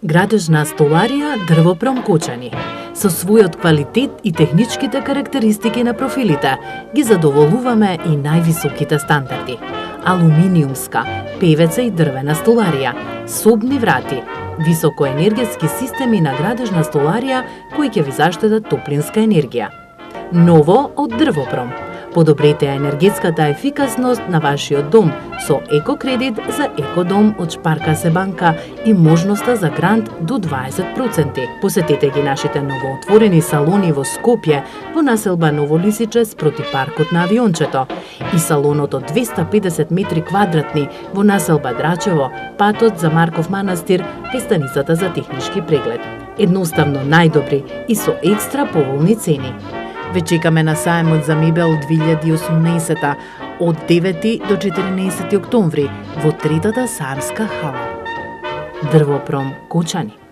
Градежна столарија Дрвопром Кочани. Со својот квалитет и техничките карактеристики на профилите ги задоволуваме и највисоките стандарди. Алуминиумска, певеца и дрвена столарија, собни врати, високоенергетски системи на градежна столарија кои ќе ви заштедат топлинска енергија. Ново од Дрвопром. Подобрете енергетската ефикасност на вашиот дом со екокредит за екодом од Шпарка се банка и можноста за грант до 20%. Посетете ги нашите новоотворени салони во Скопје, во населба Новолисиче спроти паркот на авиончето и салонот од 250 метри квадратни во населба Драчево, патот за Марков манастир, кај станицата за технички преглед. Едноставно најдобри и со екстра поволни цени. Ве чекаме на сајмот за мебел 2018 од 9 до 14 октомври во третата Сарска хала. Дрвопром Кочани.